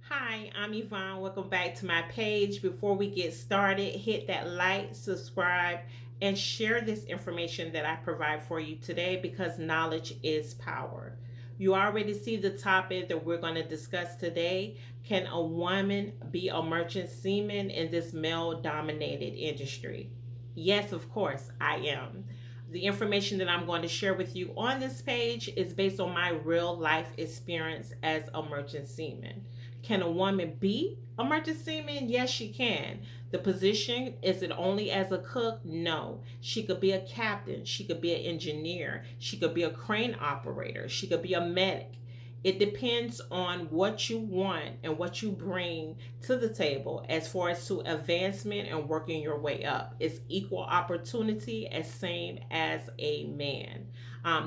Hi, I'm Yvonne. Welcome back to my page. Before we get started, hit that like, subscribe, and share this information that I provide for you today because knowledge is power. You already see the topic that we're going to discuss today. Can a woman be a merchant seaman in this male dominated industry? Yes, of course, I am. The information that I'm going to share with you on this page is based on my real life experience as a merchant seaman. Can a woman be a merchant seaman? Yes, she can. The position, is it only as a cook? No. She could be a captain. She could be an engineer. She could be a crane operator. She could be a medic. It depends on what you want and what you bring to the table as far as to advancement and working your way up. It's equal opportunity as same as a man.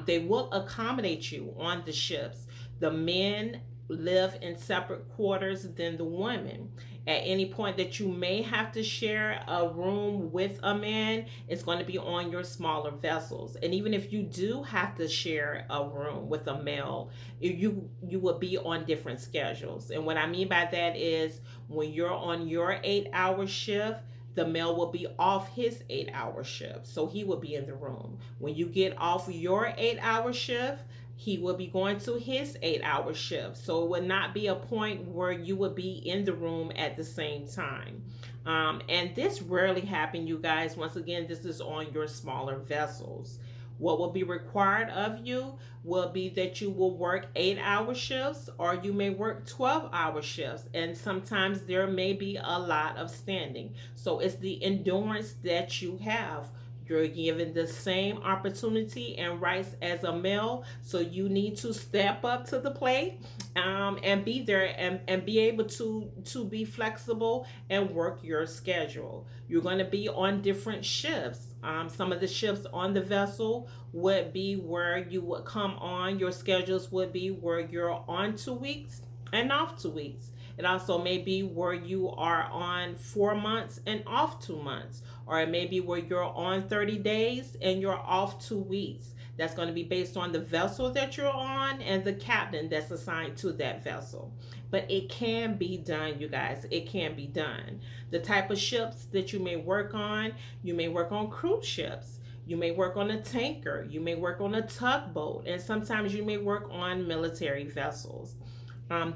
They will accommodate you on the ships. The men live in separate quarters than the women. At any point that you may have to share a room with a man, it's going to be on your smaller vessels. And even if you do have to share a room with a male, you will be on different schedules. And what I mean by that is when you're on your 8 hour shift, the male will be off his 8 hour shift. So he will be in the room. When you get off your 8 hour shift, he will be going to his 8 hour shift. So it would not be a point where you would be in the room at the same time. And this rarely happens, you guys. Once again, this is on your smaller vessels. What will be required of you will be that you will work 8 hour shifts or you may work 12 hour shifts. And sometimes there may be a lot of standing. So it's the endurance that you have. You're given the same opportunity and rights as a male, so you need to step up to the plate and be there and be able to be flexible and work your schedule. You're going to be on different shifts. Some of the shifts on the vessel would be where you would come on. Your schedules would be where you're on 2 weeks and off 2 weeks. It also may be where you are on 4 months and off 2 months, or it may be where you're on 30 days and you're off 2 weeks. That's going to be based on the vessel that you're on and the captain that's assigned to that vessel. But it can be done, you guys. It can be done. The type of ships that you may work on, you may work on cruise ships. You may work on a tanker. You may work on a tugboat. And sometimes you may work on military vessels.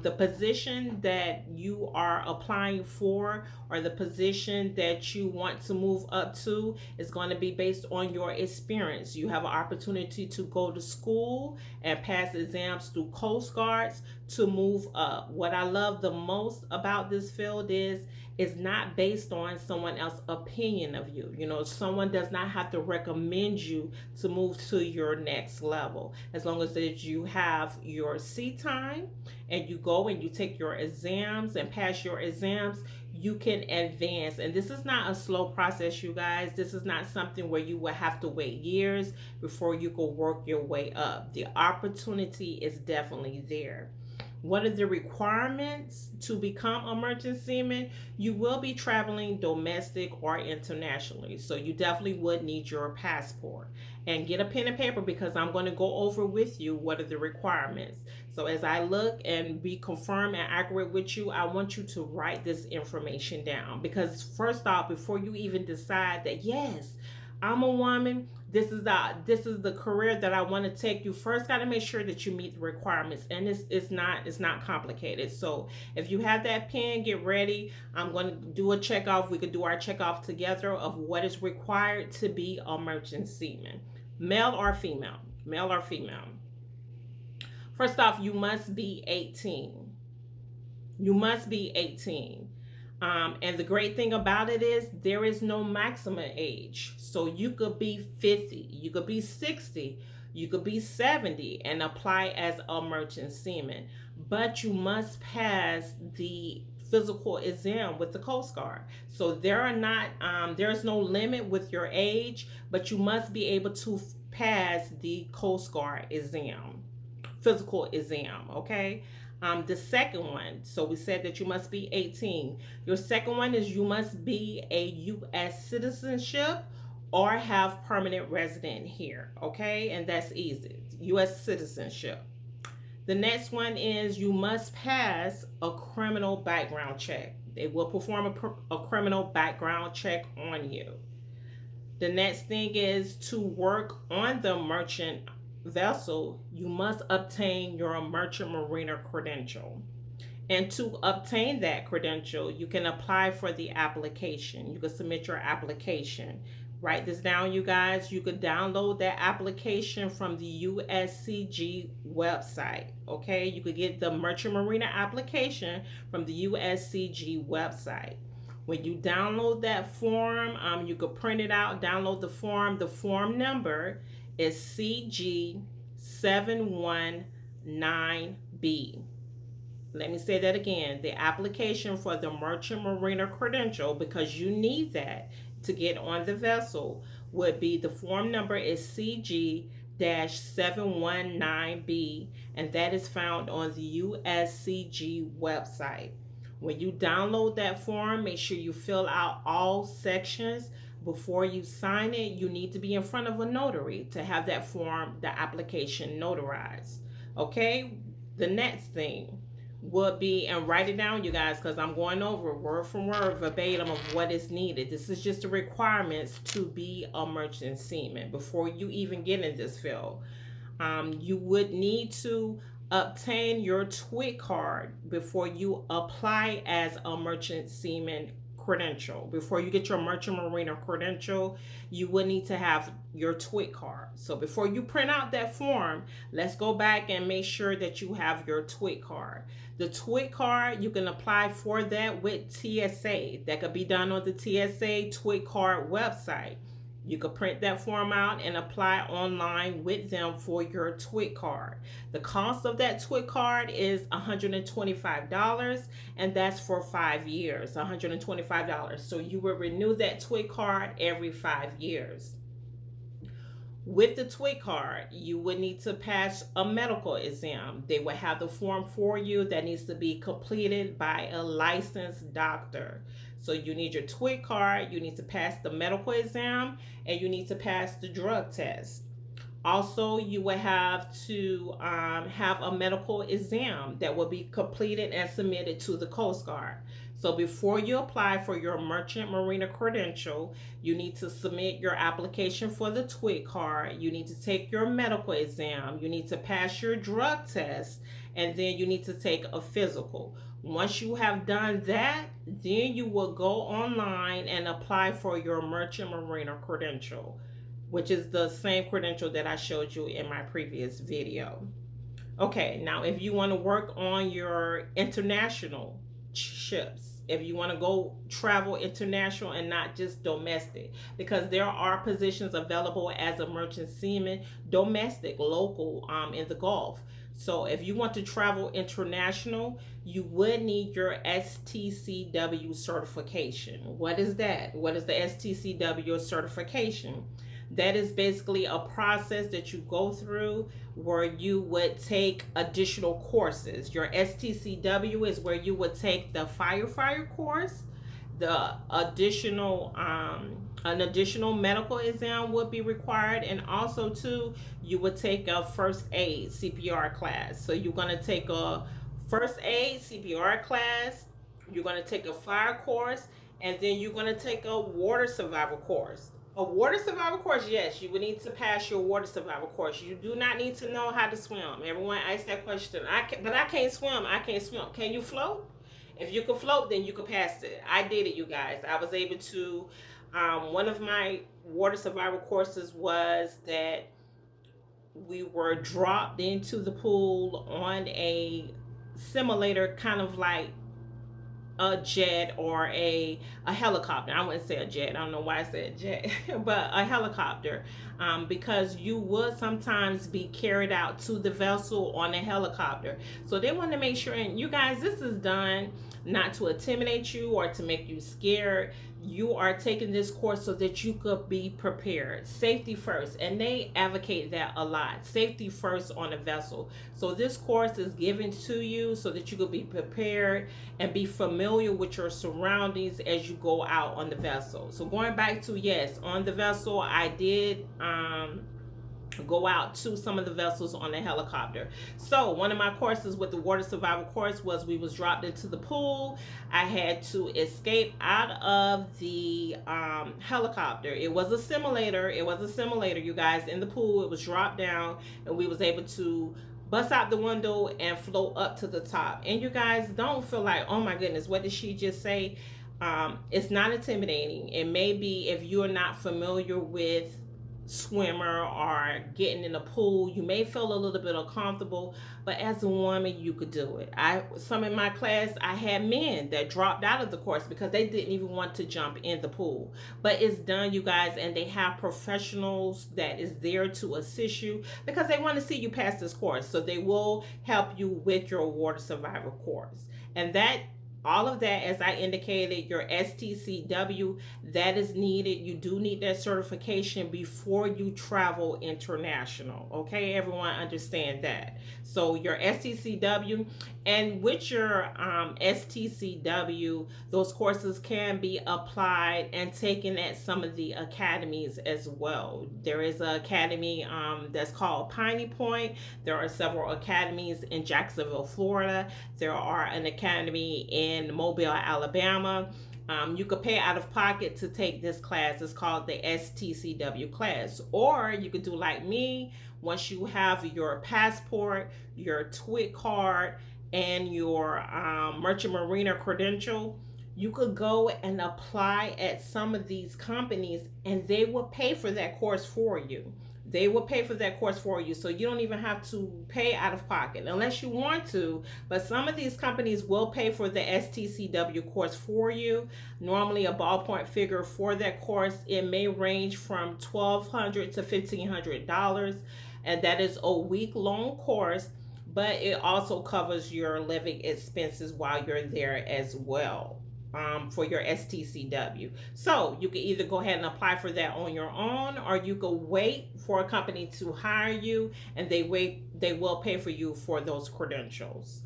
The position that you are applying for or the position that you want to move up to is going to be based on your experience. You have an opportunity to go to school and pass exams through Coast Guards to move up. What I love the most about this field is it's not based on someone else's opinion of you. You know, someone does not have to recommend you to move to your next level. As long as that you have your seat time and you go and you take your exams and pass your exams, you can advance. And this is not a slow process, you guys. This is not something where you will have to wait years before you can work your way up. The opportunity is definitely there. What are the requirements to become a merchant seaman? You will be traveling domestic or internationally. So you definitely would need your passport. And get a pen and paper because I'm going to go over with you what are the requirements. So as I look and be confirmed and accurate with you, I want you to write this information down. Because first off, before you even decide that, yes, I'm a woman, this is the career that I want to take, you first got to make sure that you meet the requirements, and it's not complicated. So if you have that pen, get ready. I'm going to do a check off. We could do our check off together of what is required to be a merchant seaman, male or female. Male or female. First off, you must be 18. You must be 18. And the great thing about it is there is no maximum age. So you could be 50, you could be 60, you could be 70 and apply as a merchant seaman. But you must pass the physical exam with the Coast Guard. So there is no limit with your age, but you must be able to pass the Coast Guard exam, physical exam, okay? The second one, so we said that you must be 18. Your second one is you must be a U.S. citizenship or have permanent resident here, okay? And that's easy. U.S. citizenship. The next one is you must pass a criminal background check. They will perform a criminal background check on you. The next thing is to work on the merchant vessel, you must obtain your merchant mariner credential. And to obtain that credential, you can apply for the application. You can submit your application. Write this down, you guys. You could download that application from the USCG website. Okay, you could get the Merchant Marina application from the USCG website. When you download that form, you could print it out, download the form. The form number is CG719B. Let me say that again. The application for the Merchant Mariner credential, because you need that to get on the vessel, would be the form number is CG 719B, and that is found on the USCG website. When you download that form, make sure you fill out all sections. Before you sign it, you need to be in front of a notary to have that form, the application notarized. Okay, the next thing would be, and write it down, you guys, because I'm going over word for word verbatim of what is needed. This is just the requirements to be a merchant seaman before you even get in this field. You would need to obtain your TWIC card before you apply as a merchant seaman credential. Before you get your merchant mariner credential, you would need to have your TWIC card. So before you print out that form, let's go back and make sure that you have your TWIC card. The TWIC card, you can apply for that with TSA. That could be done on the TSA TWIC card website. You could print that form out and apply online with them for your TWIC card. The cost of that TWIC card is $125, and that's for 5 years, $125. So you will renew that TWIC card every 5 years. With the TWIC card, you would need to pass a medical exam. They will have the form for you that needs to be completed by a licensed doctor. So you need your TWIC card, you need to pass the medical exam, and you need to pass the drug test. Also, you will have to have a medical exam that will be completed and submitted to the Coast Guard. So before you apply for your merchant marina credential, you need to submit your application for the TWIC card. You need to take your medical exam. You need to pass your drug test, and then you need to take a physical. Once you have done that, then you will go online and apply for your merchant marina credential, which is the same credential that I showed you in my previous video. Okay, now if you want to work on your international ships, if you want to go travel international and not just domestic, because there are positions available as a merchant seaman, domestic, local, in the Gulf. So if you want to travel international, you would need your STCW certification. What is that? What is the STCW certification? That is basically a process that you go through where you would take additional courses. Your STCW is where you would take the firefighter course, the additional an additional medical exam would be required, and also too you would take a first aid CPR class. So you're going to take a first aid CPR class, you're going to take a fire course, and then you're going to take a water survival course. A water survival course, yes, you would need to pass your water survival course. You do not need to know how to swim. Everyone asks that question. But I can't swim. I can't swim. Can you float? If you can float, then you can pass it. I did it, you guys. I was able to. One of my water survival courses was that we were dropped into the pool on a simulator, kind of like a jet or a helicopter. I wouldn't say a jet. I don't know why I said jet, but a helicopter, because you would sometimes be carried out to the vessel on a helicopter. So they want to make sure, and you guys, this is done not to intimidate you or to make you scared. You are taking this course so that you could be prepared. Safety first, and they advocate that a lot. Safety first on a vessel. So this course is given to you so that you could be prepared and be familiar with your surroundings as you go out on the vessel. So going back to, yes, on the vessel, I did go out to some of the vessels on the helicopter. So one of my courses with the water survival course was we was dropped into the pool. I had to escape out of the helicopter. It was a simulator. It was a simulator, you guys, in the pool. It was dropped down, and we was able to bust out the window and float up to the top. And you guys, don't feel like, oh my goodness, what did she just say? It's not intimidating. It may be, if you're not familiar with swimmer or getting in the pool, you may feel a little bit uncomfortable, but as a woman you could do it. Some in my class, I had men that dropped out of the course because they didn't even want to jump in the pool. But it's done, you guys, and they have professionals that is there to assist you because they want to see you pass this course, so they will help you with your water survival course. And that, all of that, as I indicated, your STCW, that is needed. You do need that certification before you travel international. Okay, everyone understand that. So your STCW, and with your STCW, those courses can be applied and taken at some of the academies as well. There is an academy that's called Piney Point. There are several academies in Jacksonville, Florida. There are an academy in Mobile, Alabama. You could pay out of pocket to take this class. It's called the STCW class. Or you could do like me. Once you have your passport, your TWIC card, and your merchant mariner credential, you could go and apply at some of these companies, and they will pay for that course for you. They will pay for that course for you, so you don't even have to pay out of pocket unless you want to. But some of these companies will pay for the STCW course for you. Normally, a ballpoint figure for that course, it may range from $1,200 to $1,500, and that is a week-long course. But it also covers your living expenses while you're there as well. For your STCW. So you can either go ahead and apply for that on your own, or you could wait for a company to hire you, and they will pay for you for those credentials.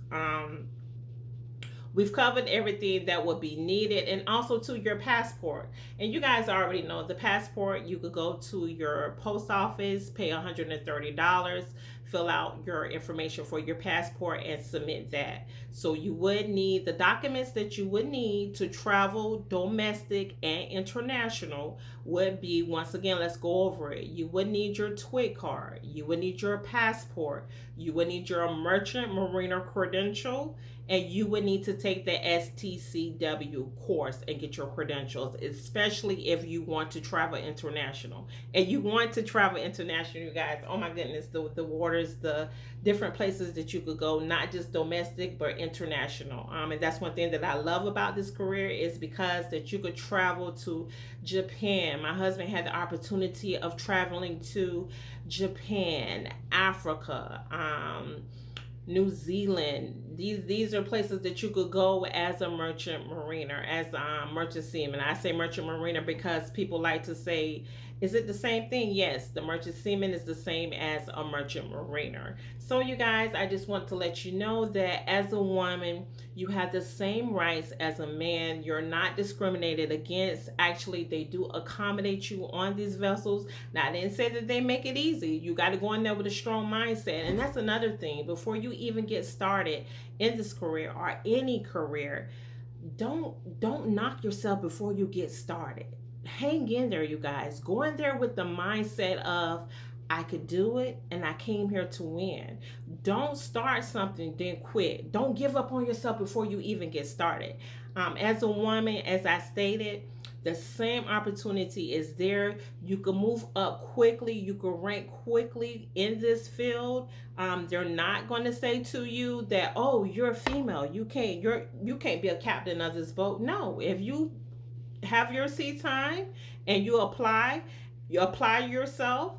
We've covered everything that would be needed, and also to your passport. And you guys already know the passport, you could go to your post office, pay $130, fill out your information for your passport, and submit that. So you would need the documents that you would need to travel domestic and international would be, once again, let's go over it. You would need your TWIC card, you would need your passport, you would need your merchant mariner credential, and you would need to take the STCW course and get your credentials, especially if you want to travel international. And you want to travel international, you guys. Oh my goodness, the waters, the different places that you could go, not just domestic, but international. And that's one thing that I love about this career, is because that you could travel to Japan. My husband had the opportunity of traveling to Japan, Africa, New Zealand. These are places that you could go as a merchant mariner, as a merchant seaman. I say merchant mariner because people like to say, is it the same thing? Yes, the merchant seaman is the same as a merchant mariner. So you guys, I just want to let you know that as a woman, you have the same rights as a man. You're not discriminated against. Actually, they do accommodate you on these vessels. Now, I didn't say that they make it easy. You got to go in there with a strong mindset. And that's another thing. Before you even get started in this career or any career, don't knock yourself before you get started. Hang in there, you guys. Go in there with the mindset of, I could do it, and I came here to win. Don't start something then quit. Don't give up on yourself before you even get started. As a woman, as I stated, the same opportunity is there. You can move up quickly. You can rank quickly in this field. They're not going to say to you that, oh, you're a female, you can't be a captain of this boat. No, if you have your seat time and you apply yourself,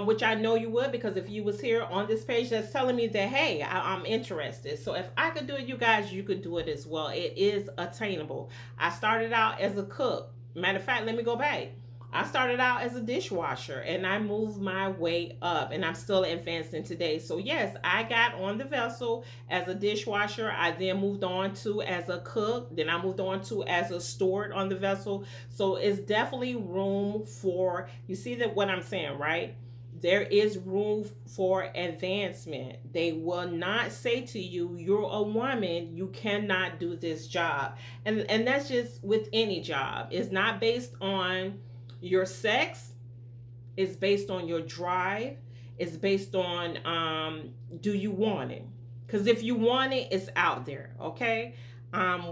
which I know you would, because if you was here on this page, that's telling me that, hey, I'm interested. So if I could do it, you guys, you could do it as well. It is attainable. I started out as a cook. Matter of fact, let me go back. I started out as a dishwasher, and I moved my way up, and I'm still advancing today. So yes, I got on the vessel as a dishwasher. I then moved on to as a cook. Then I moved on to as a steward on the vessel. So it's definitely room for, you see that what I'm saying, right? There is room for advancement. They will not say to you, you're a woman, you cannot do this job. And that's just with any job. It's not based on your sex, it's based on your drive, it's based on do you want it? Because if you want it, it's out there, okay?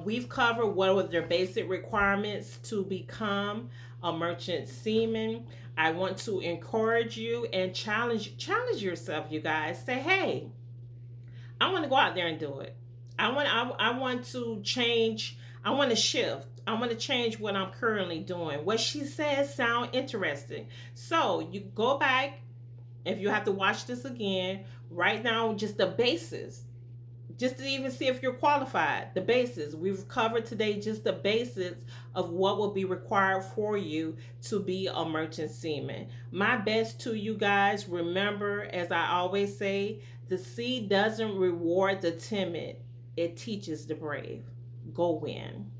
We've covered what are their basic requirements to become a merchant seaman. I want to encourage you and challenge yourself, you guys. Say, hey, I want to go out there and do it. I want to change. I want to shift. I want to change what I'm currently doing. What she says sound interesting. So you go back. If you have to watch this again, write down just the basis, just to even see if you're qualified. The basis we've covered today, just the basics of what will be required for you to be a merchant seaman. My best to you guys. Remember, as I always say, the sea doesn't reward the timid, it teaches the brave. Go win.